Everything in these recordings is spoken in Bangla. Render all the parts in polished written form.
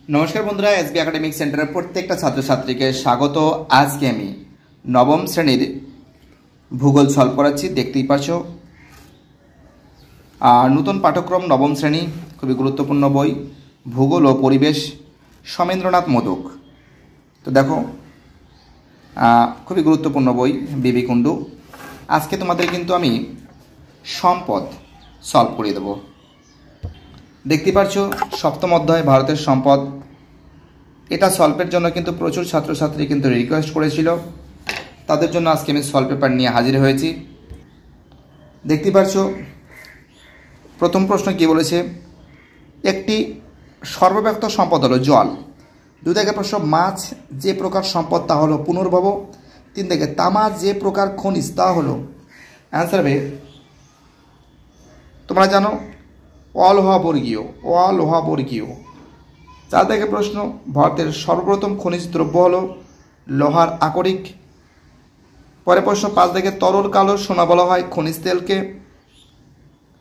নমস্কার বন্ধুরা, এসবি একাডেমিক সেন্টারের প্রত্যেকটা ছাত্রছাত্রীকে স্বাগত। আজকে আমি নবম শ্রেণীর ভূগোল সলভ করাচ্ছি। দেখতেই পাচ্ছ নতুন পাঠ্যক্রম নবম শ্রেণী, খুবই গুরুত্বপূর্ণ বই ভূগোল ও পরিবেশ, সমেন্দ্রনাথ মোদক। তো দেখো খুবই গুরুত্বপূর্ণ বই বিবি কুণ্ডু। আজকে তোমাদের কিন্তু আমি সম্পদ সলভ করিয়ে দেবো। দেখতে পাচ্ছ সপ্তম অধ্যায় ভারতের সম্পদ। এটা সলভের জন্য কিন্তু প্রচুর ছাত্রছাত্রী কিন্তু রিকোয়েস্ট করেছিল, তাদের জন্য আজকে আমি সলভ পেপার নিয়ে হাজির হয়েছি। দেখতে পাচ্ছ প্রথম প্রশ্ন কি বলেছে, একটি সর্বব্যাপ্ত সম্পদ হলো জল। দুই থেকে প্রশ্ন, মাছ যে প্রকার সম্পদ তা হলো পুনর্ভব। তিন থেকে, তামা যে প্রকার খনিজ তা হলো, অ্যান্সার হবে তোমরা জানো অলোহাবর্গীয়। চার থেকে প্রশ্ন, ভারতের সর্বপ্রথম খনিজ দ্রব্য হলো লোহার আকরিক। পরে প্রশ্ন 5 থেকে, তরল কালো সোনা বলা হয় খনিজ তেলকে।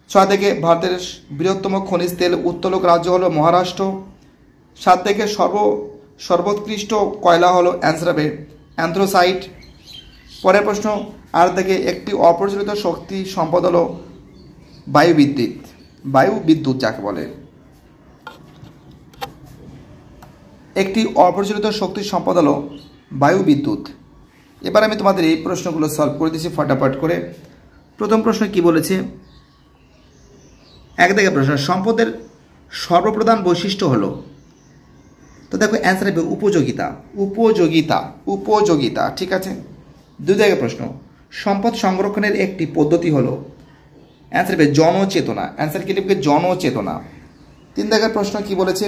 6 থেকে, ভারতের বৃহত্তম খনিজ তেল উত্তোলক রাজ্য হলো মহারাষ্ট্র। 7 থেকে, সর্বোৎকৃষ্ট কয়লা হলো, অ্যান্সার হবে অ্যান্থ্রাসাইট। পরের প্রশ্ন 8 থেকে, একটি অপ্রচলিত শক্তি সম্পদ হলো বায়ুবিদ্যুৎ যাকে বলে। একটি অপ্রচলিত শক্তির সম্পদ হলো বায়ুবিদ্যুৎ। এবার আমি তোমাদের এই প্রশ্নগুলো সলভ করে দিচ্ছি ফটাফট করে। প্রথম প্রশ্ন কি বলেছে, 1 থেকে প্রশ্ন, সম্পদের সর্বপ্রধান বৈশিষ্ট্য হলো, তো দেখো অ্যান্সার হবে উপযোগিতা। ঠিক আছে। 2 থেকে প্রশ্ন, সম্পদ সংরক্ষণের একটি পদ্ধতি হলো, অ্যান্সার হবে জনচেতনা। অ্যান্সার কি লিখবে, জনচেতনা। 3 থেকে প্রশ্ন কি বলেছে,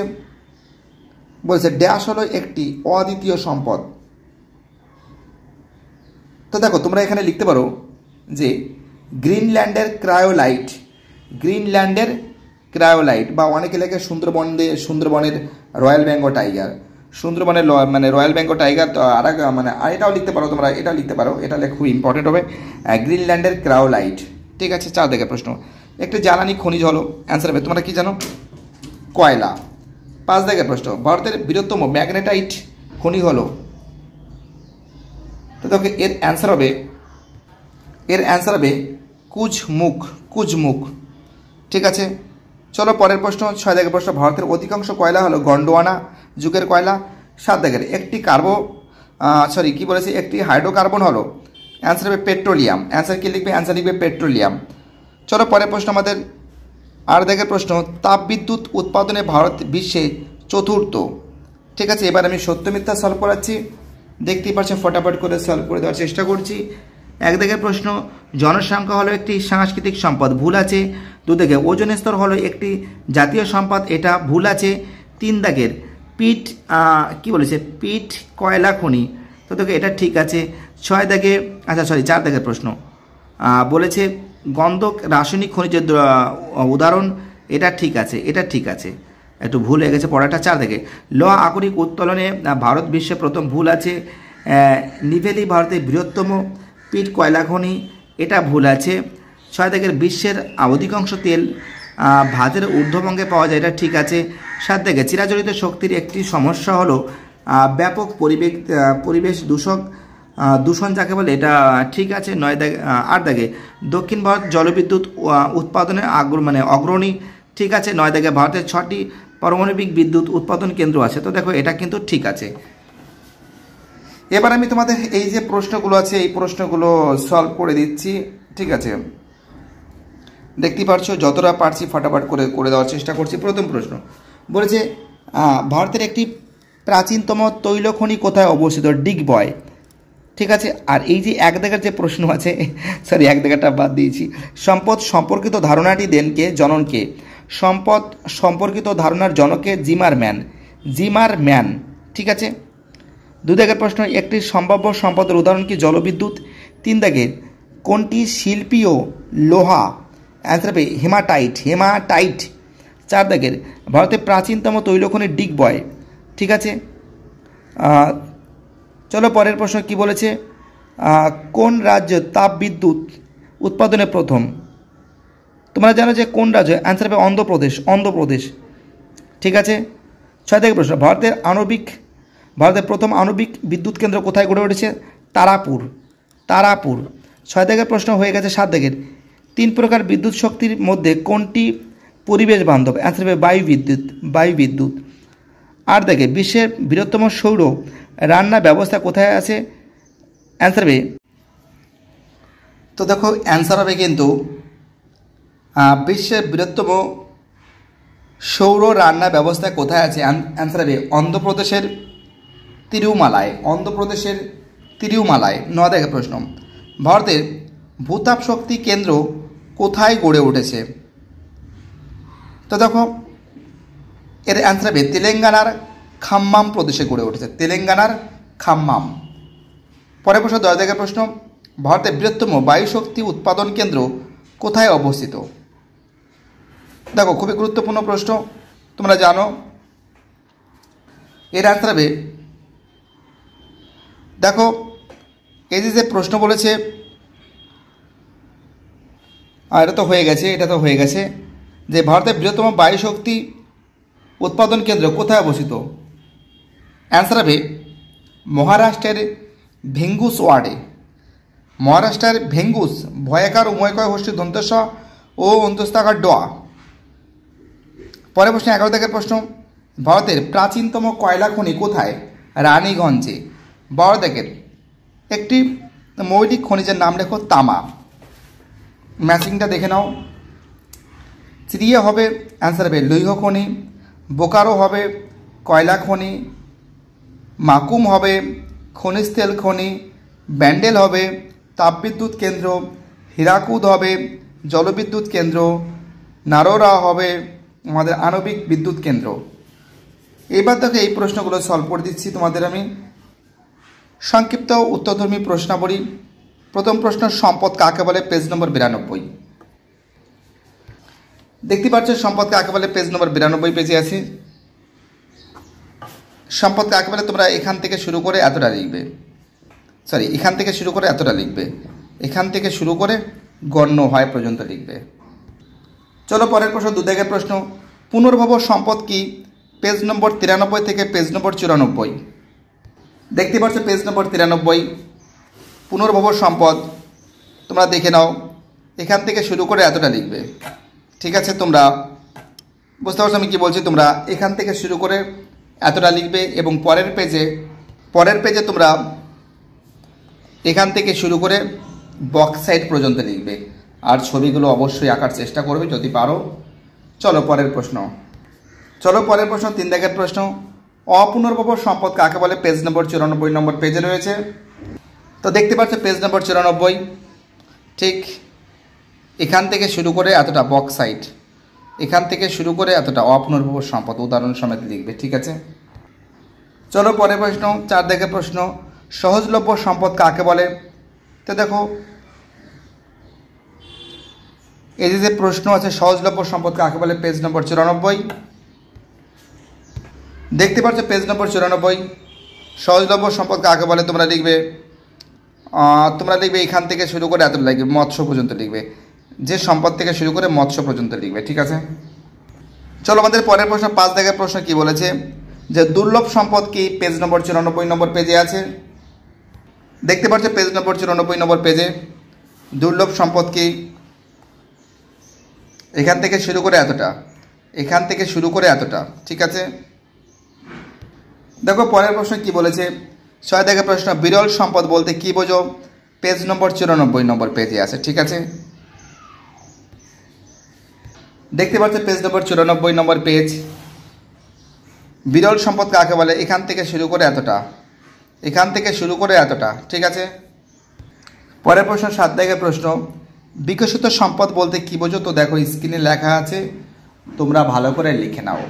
ড্যাশ হলো একটি অদ্বিতীয় সম্পদ। তো দেখো তোমরা এখানে লিখতে পারো যে গ্রিনল্যান্ডের ক্রায়োলাইট, বা অনেকে লেখে সুন্দরবনের রয়্যাল বেঙ্গল টাইগার, সুন্দরবনের রয়্যাল বেঙ্গল টাইগার। তো আর এটাও লিখতে পারো তোমরা, এটা লিখতে পারো, এটা খুব ইম্পর্টেন্ট হবে, গ্রিনল্যান্ডের ক্রায়োলাইট। ঠিক আছে। 4 থেকে প্রশ্ন, একটি জ্বালানি খনিজ হলো, অ্যান্সার হবে তোমরা কি জানো, কয়লা। 5 থেকে প্রশ্ন, ভারতের বৃহত্তম ম্যাগনেটাইট খনি হলো, তো দেখো এর অ্যান্সার হবে কুজমুখ। ঠিক আছে। চলো পরের প্রশ্ন 6 থেকে প্রশ্ন, ভারতের অধিকাংশ কয়লা হলো গন্ডোয়ানা যুগের কয়লা। 7 থেকে, একটি একটি হাইড্রোকার্বন হলো, অ্যান্সার হবে পেট্রোলিয়াম। অ্যান্সার কি লিখবে, অ্যান্সার লিখবে পেট্রোলিয়াম। চলো পরের প্রশ্ন আমাদের 8 থেকে প্রশ্ন, তাপবিদ্যুৎ উৎপাদনে ভারত বিশ্বে চতুর্থ। ঠিক আছে। এবার আমি সত্য মিথ্যা সলভ করাচ্ছি, দেখতেই পাচ্ছ ফটাফট করে সলভ করে দেওয়ার চেষ্টা করছি। 1 থেকে প্রশ্ন, জনসংখ্যা হলো একটি সাংস্কৃতিক সম্পদ, ভুল আছে। 2 থেকে, ওজোন স্তর হলো একটি জাতীয় সম্পদ, এটা ভুল আছে। 3 দাগের পিট কয়লা খনি, তো দেখো এটা ঠিক আছে। 4 দাগের প্রশ্ন বলেছে গন্ধক রাসায়নিক খনিজের উদাহরণ, এটা ঠিক আছে, একটু ভুল হয়ে গেছে পড়াটা। 4 থেকে, লোহা আকরিক উত্তোলনে ভারত বিশ্বে প্রথম, ভুল আছে। নিভেলি ভারতের বৃহত্তম পিট কয়লা খনি, এটা ভুল আছে। 6 থেকে, বিশ্বের অধিকাংশ তেল ভাতের ঊর্ধ্ববঙ্গে পাওয়া যায়, এটা ঠিক আছে। 7 থেকে, চিরাচরিত শক্তির একটি সমস্যা হলো ব্যাপক পরিবেশ দূষণ যাকে বলে, এটা ঠিক আছে। 8 থেকে, দক্ষিণ ভারত জলবিদ্যুৎ উৎপাদনে অগ্রণী, ঠিক আছে। 9 থেকে, ভারতের 6টি পারমাণবিক বিদ্যুৎ উৎপাদন কেন্দ্র আছে, তো দেখো এটা কিন্তু ঠিক আছে। এবার আমি তোমাদের এই যে প্রশ্নগুলো আছে এই প্রশ্নগুলো সলভ করে দিচ্ছি। ঠিক আছে। দেখতেই পাচ্ছ যতটা পারছি ফটাফট করে দেওয়ার চেষ্টা করছি। প্রথম প্রশ্ন বলেছে ভারতের একটি প্রাচীনতম তৈল খনি কোথায় অবস্থিত, ডিগবয়। ঠিক আছে। আর এই যে 1 দাগের যে প্রশ্ন আছে, 1 দাগেরটা বাদ দিয়েছি, সম্পদ সম্পর্কিত ধারণাটি দেন কে, জননকে। সম্পদ সম্পর্কিত ধারণার জনকে জিমারম্যান। ঠিক আছে। 2 দাগের প্রশ্ন, একটি সম্ভাব্য সম্পদের উদাহরণ কি, জলবিদ্যুৎ। 3 দাগের, কোনটি শিল্পীয় লোহা, অ্যান্সার হবে হেমাটাইট। 4 দাগের, ভারতের প্রাচীনতম তৈলখনি ডিগবয়। ঠিক আছে। চলো পরের প্রশ্ন কি বলেছে, কোন রাজ্য তাপবিদ্যুৎ উৎপাদনে প্রথম, তোমরা জানো যে কোন রাজ্য, অ্যান্সার হবে অন্ধ্রপ্রদেশ। ঠিক আছে। 6 থেকে প্রশ্ন, ভারতের প্রথম আণবিক বিদ্যুৎ কেন্দ্র কোথায় গড়ে উঠেছে? তারাপুর। 6 থেকে প্রশ্ন হয়ে গেছে। 7 থেকে, 3 প্রকার বিদ্যুৎ শক্তির মধ্যে কোনটি পরিবেশ বান্ধব? অ্যান্সার হবে বায়ুবিদ্যুৎ। 8 থেকে, বিশ্বের বৃহত্তম সৌর রান্না ব্যবস্থা কোথায় আছে? অ্যান্সার হবে, তো দেখো অ্যান্সার হবে কিন্তু বিশ্বের বৃহত্তম সৌর রান্না ব্যবস্থা কোথায় আছে? অ্যান্সার হবে অন্ধ্রপ্রদেশের তিরুমালায়। 9 থেকে প্রশ্ন, ভারতের ভূতাপ শক্তি কেন্দ্র কোথায় গড়ে উঠেছে? তো দেখো এর অ্যান্সার হবে তেলেঙ্গানার খাম্মাম প্রদেশে গড়ে উঠেছে, পরের প্রশ্ন 10 থেকে প্রশ্ন, ভারতের বৃহত্তম বায়ু শক্তি উৎপাদন কেন্দ্র কোথায় অবস্থিত? দেখো খুবই গুরুত্বপূর্ণ প্রশ্ন, তোমরা জানো। এর অ্যান্সার হবে, দেখো এই যে প্রশ্ন বলেছে, এটা তো হয়ে গেছে যে ভারতের বৃহত্তম বায়ু শক্তি উৎপাদন কেন্দ্র কোথায় অবস্থিত? অ্যান্সার হবে মহারাষ্ট্রের ভেঙ্গুস ভয়াকার উময়কয় হস্তি দন্তস্ব ও অন্তস্তাকার ডোয়া। পরের প্রশ্ন 11 থেকে প্রশ্ন, ভারতের প্রাচীনতম কয়লা খনি কোথায়? রানীগঞ্জে। 12 থেকে, একটি মৌলিক খনিজের নাম লেখো। তামা। ম্যাচিংটা দেখে নাও। চিরিয়া হবে, অ্যান্সার হবে লৌহ খনি। বোকারো হবে কয়লা খনি। মাকুম হবে খনিজ তেল খনি। ব্যান্ডেল হবে তাপবিদ্যুৎ কেন্দ্র। হীরাকুদ হবে জলবিদ্যুৎ কেন্দ্র। নারোরা হবে আমাদের আণবিক বিদ্যুৎ কেন্দ্র। এবার দেখো এই প্রশ্নগুলো সলভ করে দিচ্ছি তোমাদের আমি। সংক্ষিপ্ত উত্তরধর্মী প্রশ্নাবলী। প্রথম প্রশ্ন, সম্পদ কাকে বলে? পেজ নম্বর 92। দেখতে পাচ্ছ সম্পদ কাকে বলে? পেজ নম্বর 92 পেজে আছে। সম্পদ কাকে বলে তোমরা এখান থেকে শুরু করে এতটা লিখবে, এখান থেকে শুরু করে গণ্য হয় পর্যন্ত লিখবে। চলো পরের প্রশ্ন, 2 দাগের প্রশ্ন, পুনর্ভব সম্পদ কি? পেজ নম্বর 93 থেকে পেজ নম্বর 94। দেখতে পাচ্ছ পেজ নম্বর 93 পুনর্ভব সম্পদ। তোমরা দেখে নাও, এখান থেকে শুরু করে এতটা লিখবে। ঠিক আছে, তোমরা বুঝতে পারছো আমি কি বলছি? তোমরা এখান থেকে শুরু করে এতটা লিখবে এবং পরের পেজে তোমরা এখান থেকে শুরু করে বক্স সাইড পর্যন্ত লিখবে। আর ছবিগুলো অবশ্যই আঁকার চেষ্টা করবে যদি পারো। চলো পরের প্রশ্ন, 3 দাগের প্রশ্ন, অপুনর্ভব সম্পদ কাকে বলে? পেজ নম্বর 94 নম্বর পেজে রয়েছে। তো দেখতে পাচ্ছ পেজ নম্বর 94, ঠিক এখান থেকে শুরু করে এতটা বক্স সাইড, এখান থেকে শুরু করে এতটা অপুনর্ভব সম্পদ উদাহরণ সমেত লিখবে। ঠিক আছে, চলো পরের প্রশ্ন, 4 দাগের প্রশ্ন, সহজলভ্য সম্পদ কাকে বলে? তো দেখো এই যে প্রশ্ন আছে, সহজলভ্য সম্পদ কাকে বলে? পেজ নম্বর 94। দেখতে পাচ্ছ পেজ নম্বর 94 সহজলভ্য সম্পদ কাকে বলে তোমরা লিখবে এখান থেকে শুরু করে এত লিখবে, মৎস্য পর্যন্ত লিখবে। যে সম্পদ থেকে শুরু করে মৎস্য পর্যন্ত লিখবে। ঠিক আছে, চলো আমাদের পরের প্রশ্ন, 5 দাগের প্রশ্ন কি বলেছে? যে দুর্লভ সম্পদ কি? পেজ নম্বর 94 নম্বর পেজে আছে। দেখতে পাচ্ছ পেজ নম্বর 94 নম্বর পেজে দুর্লভ সম্পদ কি? এখান থেকে শুরু করে এতটা, ঠিক আছে। দেখো পরের প্রশ্ন কি বলেছে? 6 দাগের প্রশ্ন, বিরল সম্পদ বলতে কি বোঝো? পেজ নম্বর 94 নম্বর পেজে আছে। ঠিক আছে, দেখতে পাচ্ছ পেজ নম্বর 94 নম্বর পেজ। বিরল সম্পদ কাকে বলে? এখান থেকে শুরু করে এতটা, ঠিক আছে। পরের প্রশ্ন 7 দাগের প্রশ্ন, বিকশিত সম্পদ বলতে কি বোঝো? তো দেখো স্ক্রিনে লেখা আছে, তোমরা ভালো করে লিখে নাও।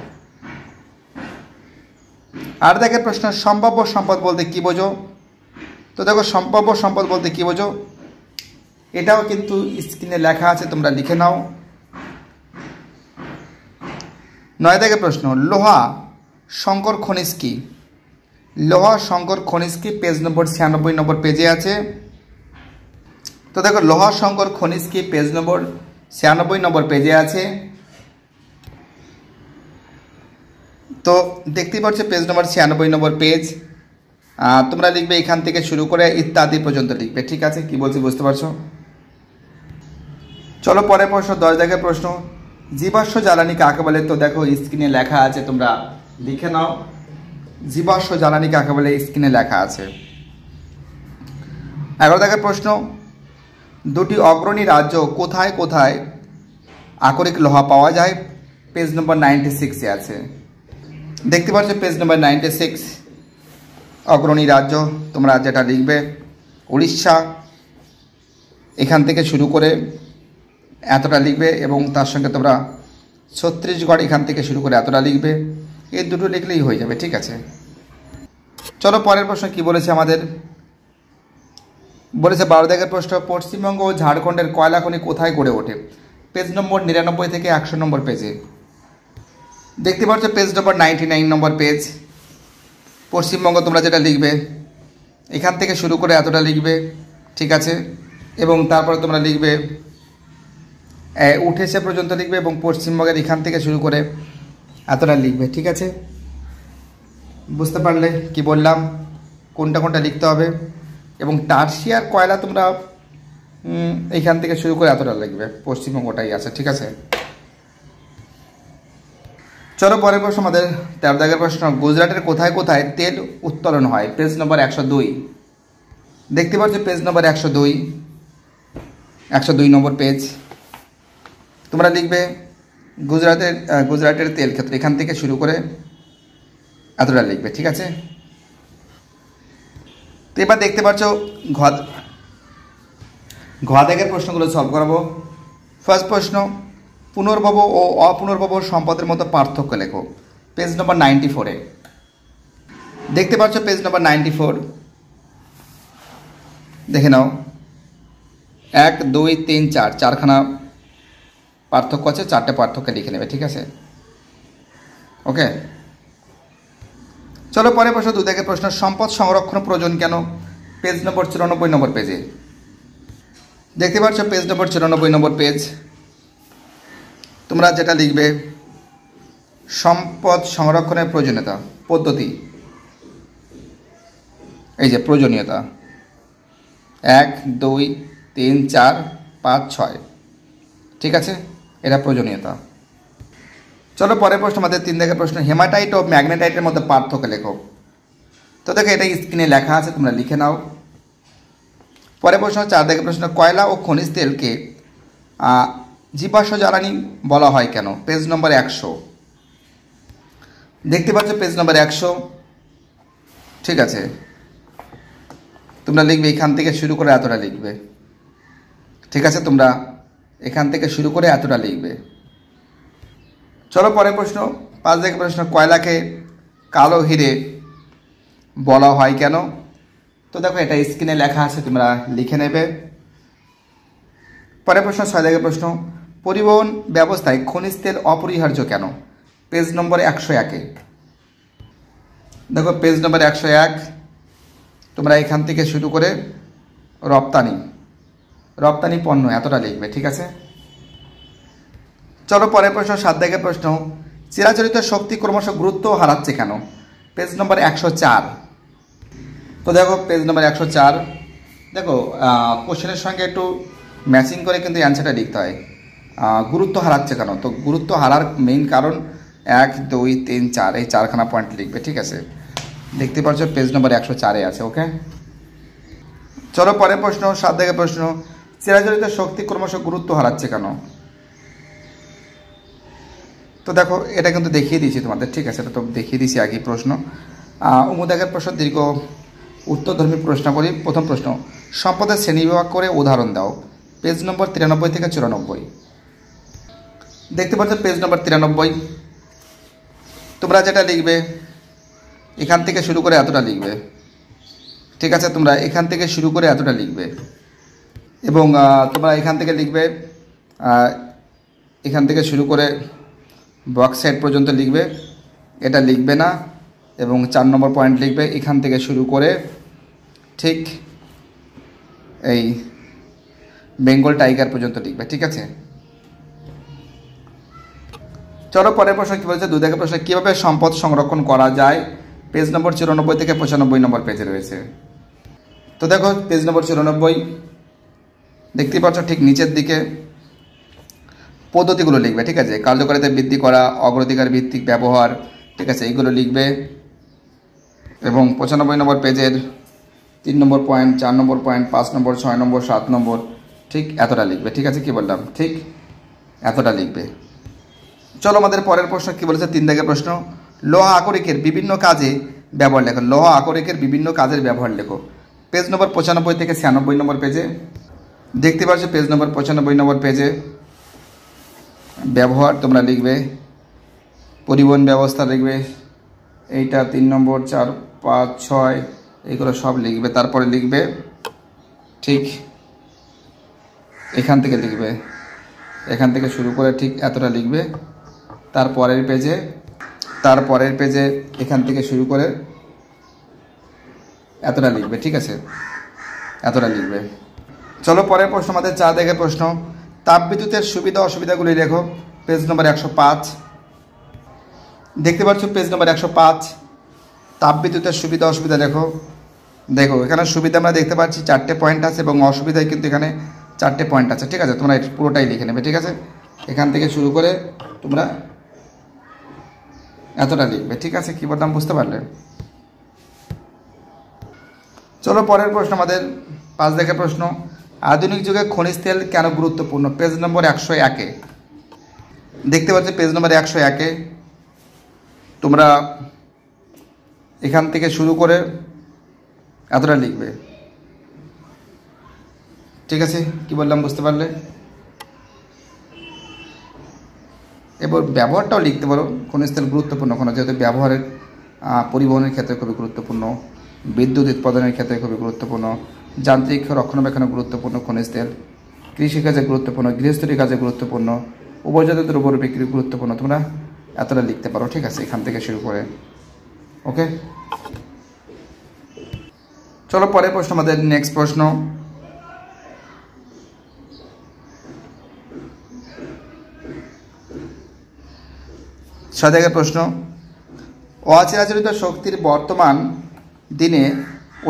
8 দাগের প্রশ্ন, সম্ভাব্য সম্পদ বলতে কি বোঝো? তো দেখো সম্ভাব্য সম্পদ বলতে কি বোঝো, এটাও কিন্তু স্ক্রিনে লেখা আছে, তোমরা লিখে নাও। 9 দাগের প্রশ্ন, লোহা সংকর খনিজ কি? পেজ নম্বর 96 নম্বর পেজে আছে। তো দেখো লোহা সংকর খনিজ কি? পেজ নম্বর 96 নম্বর পেজে আছে। তো দেখতেই পাচ্ছ পেজ নম্বর 96 নম্বর পেজ। তোমরা লিখবে এখান থেকে শুরু করে ইত্যাদি পর্যন্ত লিখবে, ঠিক আছে? কি বলছি বুঝতে পারছো? চলো পরের প্রশ্ন, 10 দাগের প্রশ্ন, জীবাশ্ম জ্বালানি কাকে বলে? তো দেখো স্ক্রিনে লেখা আছে, তোমরা লিখে নাও। জীবাশ্ম জ্বালানি কাকে বলে স্ক্রিনে লেখা আছে। 11 দাগের প্রশ্ন, দুটি অগ্রণী রাজ্য কোথায় কোথায় আকরিক লোহা পাওয়া যায়? পেজ নম্বর 96 এ আছে। দেখতে পাচ্ছ পেজ নম্বর 96, অগ্রণী রাজ্য তোমরা যেটা লিখবে উড়িষ্যা, এখান থেকে শুরু করে এতটা লিখবে, এবং তার সঙ্গে তোমরা ছত্তিশগড় এখান থেকে শুরু করে এতটা লিখবে। এই দুটো লিখলেই হয়ে যাবে, ঠিক আছে? চলো পরের প্রশ্ন কি বলেছে আমাদের। বলেছে 12 দাগের প্রশ্ন, পশ্চিমবঙ্গ ও ঝাড়খণ্ডের কয়লা খনি কোথায় গড়ে ওঠে? পেজ নম্বর 99 থেকে 100 নম্বর পেজে। দেখতে পাচ্ছ পেজ নম্বর 99 নম্বর পেজ। পশ্চিমবঙ্গ তোমরা যেটা লিখবে এখান থেকে শুরু করে এতটা লিখবে, ঠিক আছে? এবং তারপরে তোমরা লিখবে উঠেছে পর্যন্ত লিখবে, এবং পশ্চিমবঙ্গের এখান থেকে শুরু করে এতটা লিখবে, ঠিক আছে? বুঝতে পারলে কি বললাম, কোনটা কোনটা লিখতে হবে? এবং টার্সিয়ার কয়লা তোমরা এইখান থেকে শুরু করে এতটা লিখবে, পশ্চিমবঙ্গটাই আছে, ঠিক আছে? চলো পরের প্রশ্ন আমাদের 13 দাগের প্রশ্ন, গুজরাটের কোথায় কোথায় তেল উত্তোলন হয়? পেজ নম্বর 102। দেখতে পাচ্ছ পেজ নম্বর 102 নম্বর পেজ। তোমরা লিখবে গুজরাটের তেল ক্ষেত্র এখান থেকে শুরু করে এতটা লিখবে, ঠিক আছে? তো এবার দেখতে পাচ্ছ ঘ দাগের প্রশ্নগুলো সলভ করাবো। ফার্স্ট প্রশ্ন, পুনর্ভব ও অপুনর্ভব সম্পদের মতো পার্থক্য লেখো। পেজ নম্বর 94-এ। দেখতে পাচ্ছ পেজ নম্বর 94, দেখে নাও। 1 2 3 4 চারখানা পার্থক্য আছে, 4টে পার্থক্য লিখে নেবে, ঠিক আছে? ওকে, চলো পরের প্রশ্ন 2 দাগের প্রশ্ন, সম্পদ সংরক্ষণ প্রয়োজন কেন? পেজ নম্বর 94 নম্বর পেজে। দেখতে পাচ্ছ পেজ নম্বর 94 নম্বর পেজ। তোমরা যেটা লিখবে সম্পদ সংরক্ষণের প্রয়োজনীয়তা পদ্ধতি, এই যে প্রয়োজনীয়তা 1 2 3 4 5 6, ঠিক আছে? এটা প্রয়োজনীয়তা। চলো পরের প্রশ্ন আমাদের 3 দাগের প্রশ্ন, হেমাটাইট ও ম্যাগনেটাইটের মধ্যে পার্থক্য লেখো। তো দেখো এটা স্ক্রিনে লেখা আছে, তোমরা লিখে নাও। পরের প্রশ্ন 4 দাগের প্রশ্ন, কয়লা ও খনিজ তেলকে জীবাশ্ম জ্বালানি বলা হয় কেন? পেজ নম্বর 100। দেখতে পাচ্ছ পেজ নম্বর 100, ঠিক আছে? তোমরা লিখবে এখান থেকে শুরু করে এতটা লিখবে, ঠিক আছে? তোমরা এখান থেকে শুরু করে এতটা লিখবে। চলো পরের প্রশ্ন 5 দাগের প্রশ্ন, কয়লাকে কালো হিরে বলা হয় কেন? তো দেখো এটা স্ক্রিনে লেখা আছে, তোমরা লিখে নেবে। পরের প্রশ্ন 6 দাগের প্রশ্ন, পরিবহন ব্যবস্থায় খনিজ তেল অপরিহার্য কেন? পেজ নম্বর 101-এ। দেখো পেজ নম্বর 101, তোমরা এখান থেকে শুরু করে রপ্তানি পণ্য এতটা লিখবে, ঠিক আছে? চলো পরের প্রশ্ন 7 দাগের প্রশ্ন, চিরাচরিত শক্তি ক্রমশ গুরুত্ব হারাচ্ছে কেন? পেজ নম্বর 104। তো দেখো পেজ নম্বর 104, দেখো কোশ্চেনের সঙ্গে একটু ম্যাচিং করে কিন্তু অ্যান্সারটা লিখতে হয়। গুরুত্ব হারাচ্ছে কেন? তো গুরুত্ব হারার মেইন কারণ 1 2 3 4 এই 4খানা পয়েন্ট লিখবে, ঠিক আছে? দেখতে পাচ্ছ পেজ নম্বর 104-এ আছে। ওকে, চলো পরের প্রশ্ন 7 দাগের প্রশ্ন, চিরাচরিত শক্তি ক্রমশ গুরুত্ব হারাচ্ছে কেন? তো দেখো এটা কিন্তু দেখিয়ে দিয়েছি তোমাদের, ঠিক আছে? এটা তো দেখিয়ে দিয়েছি আগেই প্রশ্ন। দাগের প্রশ্ন দীর্ঘ উত্তরধর্মী প্রশ্নাবলী। প্রথম প্রশ্ন, সম্পদের শ্রেণীবিভাগ করে উদাহরণ দাও। পেজ নম্বর 93 থেকে 94। দেখতে পাচ্ছ পেজ নম্বর 93। তোমরা যেটা লিখবে এখান থেকে শুরু করে এতটা লিখবে, ঠিক আছে? তোমরা এখান থেকে শুরু করে এতটা লিখবে, এবং তোমরা এখান থেকে লিখবে এখান থেকে শুরু করে বক্স সাইড পর্যন্ত লিখবে, এটা লিখবে না। এবং 4 নম্বর পয়েন্ট লিখবে এখান থেকে শুরু করে ঠিক এই বেঙ্গল টাইগার পর্যন্ত লিখবে, ঠিক আছে? চলো পরের প্রশ্ন কি বলছে, 2 দাগের প্রশ্ন, কিভাবে সম্পদ সংরক্ষণ করা যায়? পেজ নম্বর 94 থেকে 95 নম্বর পেজে রয়েছে। তো দেখো পেজ নম্বর 94 দেখতেই পাচ্ছ, ঠিক নিচের দিকে পদ্ধতিগুলো লিখবে, ঠিক আছে? কার্যকারিতা বৃদ্ধি করা, অগ্রাধিকার ভিত্তিক ব্যবহার, ঠিক আছে, এইগুলো লিখবে। এবং 95 নম্বর পেজের 3 নম্বর পয়েন্ট, 4 নম্বর পয়েন্ট, 5 নম্বর, 6 নম্বর, 7 নম্বর, ঠিক এতটা লিখবে, ঠিক আছে? কি বললাম, ঠিক এতটা লিখবে। চলো আমাদের পরের প্রশ্ন কি বলেছে, 3 দাগের প্রশ্ন, লোহা আকরিকের বিভিন্ন কাজে ব্যবহার লেখো। লোহা আকরিকের বিভিন্ন কাজের ব্যবহার লেখো। পেজ নম্বর 95 থেকে 96 নম্বর পেজে দেখতে পাচ্ছ, পেজ নম্বর 95 নম্বর পেজে ব্যবহার তোমরা লিখবে। পরিবহন ব্যবস্থা লিখবে, এইটা 3 নম্বর, 4, 5, 6 এইগুলো সব লিখবে। তারপরে লিখবে ঠিক এখান থেকে লিখবে, এখান থেকে শুরু করে ঠিক এতটা লিখবে। তারপরের পেজে এখান থেকে শুরু করে এতটা লিখবে, ঠিক আছে? এতটা লিখবে। চলো পরের প্রশ্ন আমাদের 4 দাগের প্রশ্ন, তাপবিদ্যুতের সুবিধা অসুবিধাগুলি লেখো। পেজ নম্বর 105 দেখতে পাচ্ছ, পেজ নম্বর 105 তাপবিদ্যুতের সুবিধা অসুবিধা লেখো। দেখো এখানে সুবিধা আমরা দেখতে পাচ্ছি 4টে পয়েন্ট আছে এবং অসুবিধায় কিন্তু এখানে 4টে পয়েন্ট আছে, ঠিক আছে? তোমরা এটা পুরোটাই লিখে নেবে, ঠিক আছে? এখান থেকে শুরু করে তোমরা এতটা লিখবে, ঠিক আছে? কি বললাম বুঝতে পারলে? চলো পরের প্রশ্ন আমাদের 5 দাগের প্রশ্ন, আধুনিক যুগে খনিজ তেল কেন গুরুত্বপূর্ণ? পেজ নম্বর 101 দেখতে পাচ্ছ, পেজ নম্বর 101 তোমরা এখান থেকে শুরু করে এতটা লিখবে, ঠিক আছে? কি বললাম বুঝতে পারলে? এবার ব্যবহারটাও লিখতে পারো। খনিজ তেল গুরুত্বপূর্ণ কোনো, যেহেতু ব্যবহারের পরিবহনের ক্ষেত্রে খুবই গুরুত্বপূর্ণ, বিদ্যুৎ উৎপাদনের ক্ষেত্রে খুবই গুরুত্বপূর্ণ, যান্ত্রিক রক্ষণাবেক্ষণে গুরুত্বপূর্ণ খনিজ তেল, কৃষিকাজে গুরুত্বপূর্ণ, গৃহস্থলী কাজে গুরুত্বপূর্ণ, উপজাত দ্রব্য বিক্রি গুরুত্বপূর্ণ। তোমরা এতটা লিখতে পারো, ঠিক আছে? এখান থেকে শুরু করে, ওকে? চলো পরের প্রশ্ন আমাদের নেক্সট প্রশ্ন, 6 দাগের প্রশ্ন, অচিরাচরিত শক্তির বর্তমান দিনে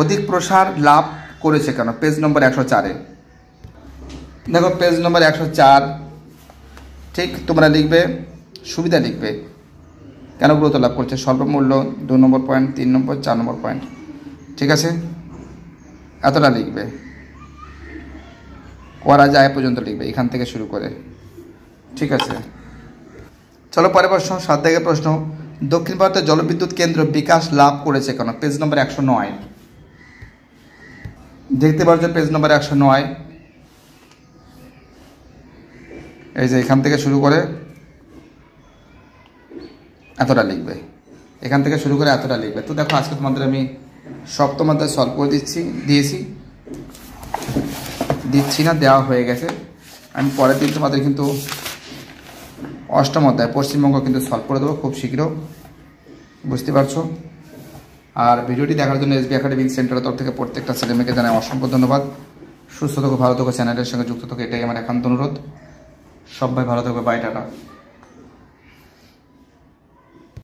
অধিক প্রসার লাভ করেছে কেন? পেজ নম্বর 104 দেখো, পেজ নম্বর 104 ঠিক তোমরা লিখবে, সুবিধা লিখবে, কেন গুরুত্ব লাভ করছে? স্বল্পমূল্য, 2 নম্বর পয়েন্ট, 3 নম্বর, 4 নম্বর পয়েন্ট, ঠিক আছে? এতটা লিখবে। করা যায় পর্যন্ত লিখবে, এখান থেকে শুরু করে, ঠিক আছে? চলো পরের প্রশ্ন, 7 দাগের প্রশ্ন, দক্ষিণ ভারতের জলবিদ্যুৎ কেন্দ্র বিকাশ লাভ করেছে কেন? পেজ নম্বর 109 দেখতে পাচ্ছ, পেজ নম্বর 109 এই যে এখান থেকে শুরু করে এতটা লিখবে, এখান থেকে শুরু করে এতটা লিখবে। তো দেখো আজকে তোমাদের আমি সপ্তম অধ্যায় সলভ করে দিচ্ছি না, দেওয়া হয়ে গেছে। আমি পরের দিন তোমাদের কিন্তু অষ্টম অধ্যায় পশ্চিমবঙ্গ কিন্তু সলভ করে দেবো খুব শীঘ্র, বুঝতে পারছো? আর ভিডিওটি দেখার জন্য এসবি একাডেমিক সেন্টারের তরফ থেকে প্রত্যেকটা ছেলেমেয়েকে জানাই অসংখ্য ধন্যবাদ। সুস্থ থাকো, ভালো থাকো, চ্যানেলের সঙ্গে যুক্ত থাকো, এটাই আমার একান্ত অনুরোধ। সবাই ভালো থাকবে, বাই, টাটা।